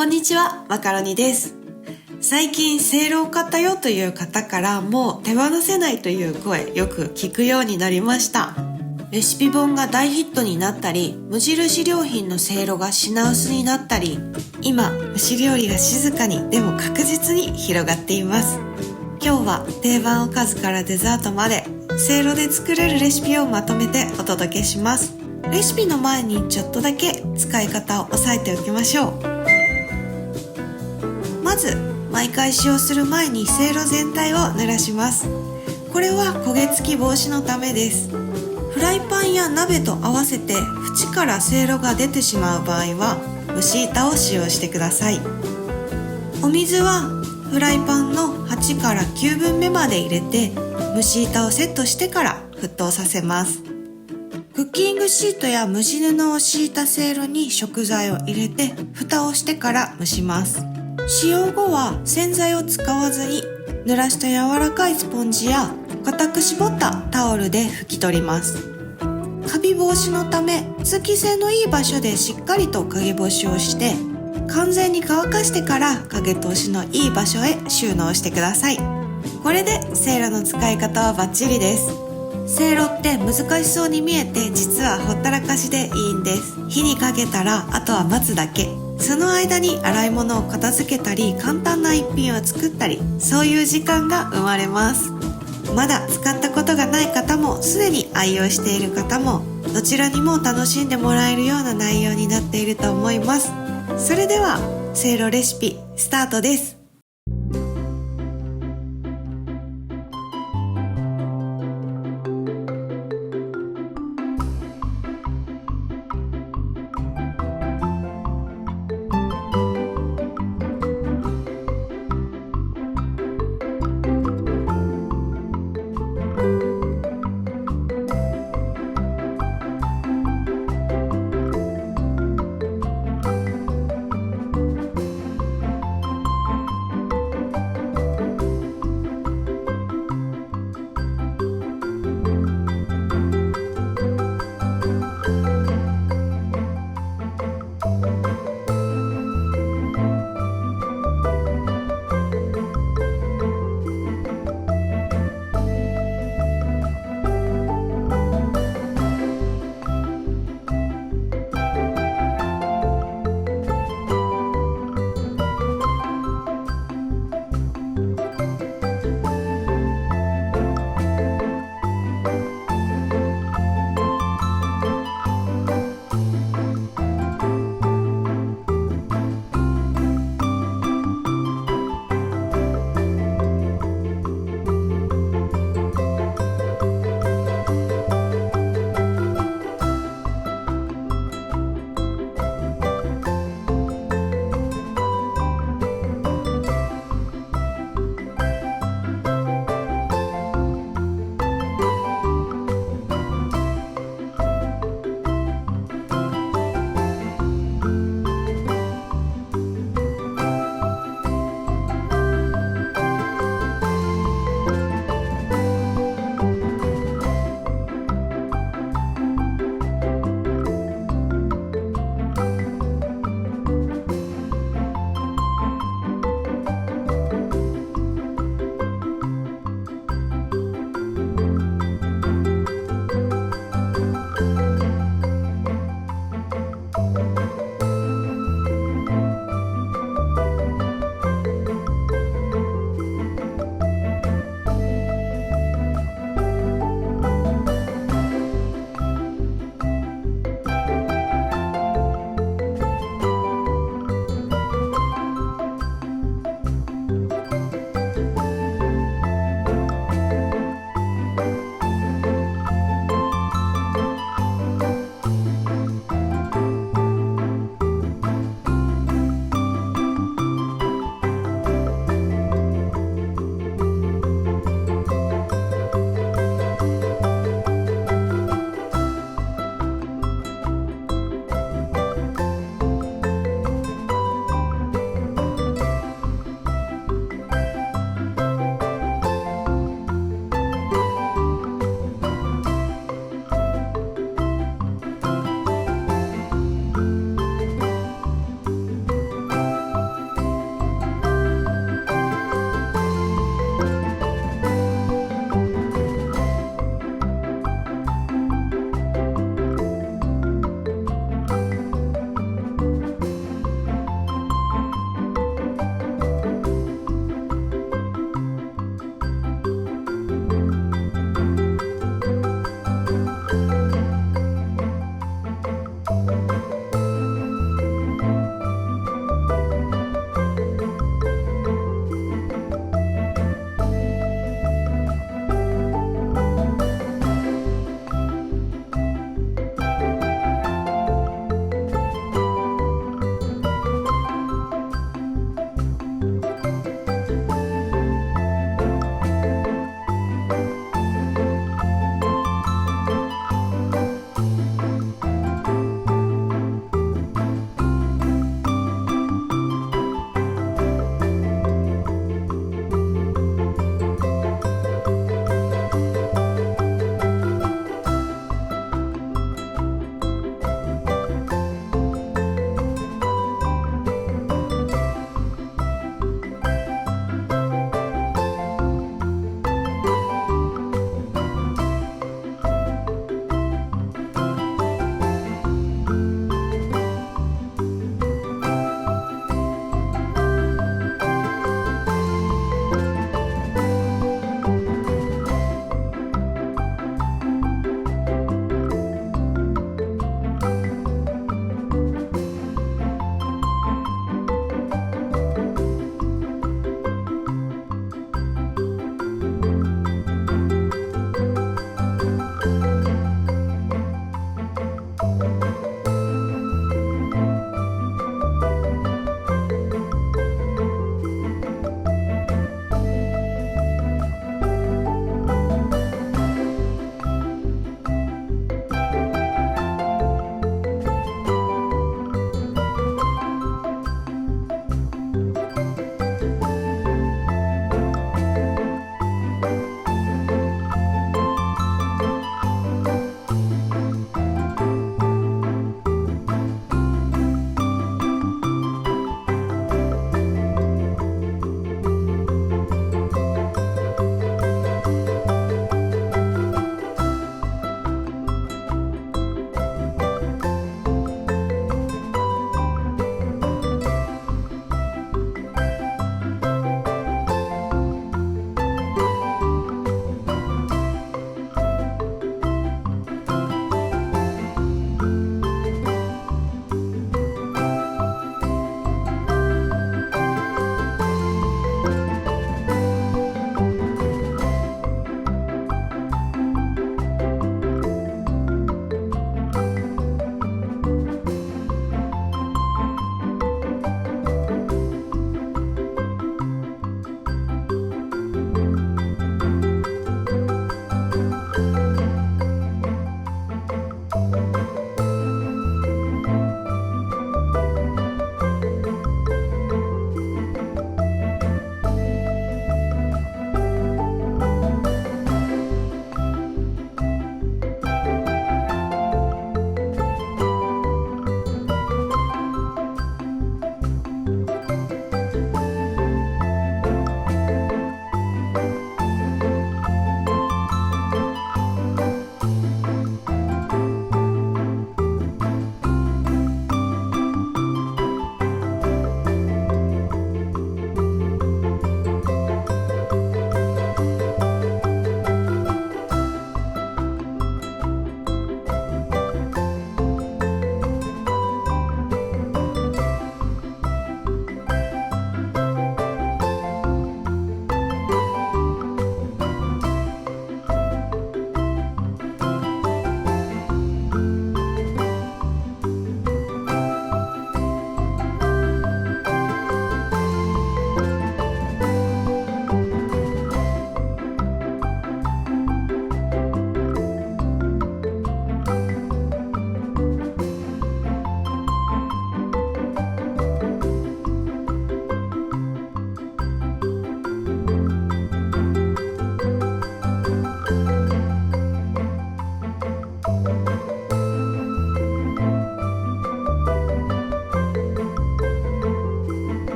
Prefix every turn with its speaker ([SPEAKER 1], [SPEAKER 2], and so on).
[SPEAKER 1] こんにちは、マカロニです。最近せいろを買ったよという方からもう手放せないという声よく聞くようになりました。レシピ本が大ヒットになったり、無印良品のせいろが品薄になったり、今蒸し料理が静かにでも確実に広がっています。今日は定番おかずからデザートまでせいろで作れるレシピをまとめてお届けします。レシピの前にちょっとだけ使い方を押さえておきましょう。まず毎回使用する前にせいろ全体を濡らします。これは焦げつき防止のためです。フライパンや鍋と合わせて縁からせいろが出てしまう場合は蒸し板を使用してください。お水はフライパンの8から9分目まで入れて蒸し板をセットしてから沸騰させます。クッキングシートや蒸し布を敷いたせいろに食材を入れて蓋をしてから蒸します。使用後は洗剤を使わずに濡らした柔らかいスポンジや固く絞ったタオルで拭き取ります。カビ防止のため通気性のいい場所でしっかりと陰干しをして完全に乾かしてから陰通しのいい場所へ収納してください。これでせいろの使い方はバッチリです。せいろって難しそうに見えて実はほったらかしでいいんです。火にかけたらあとは待つだけ。その間に洗い物を片付けたり簡単な一品を作ったり、そういう時間が生まれます。まだ使ったことがない方もすでに愛用している方もどちらにも楽しんでもらえるような内容になっていると思います。それではせいろレシピスタートです。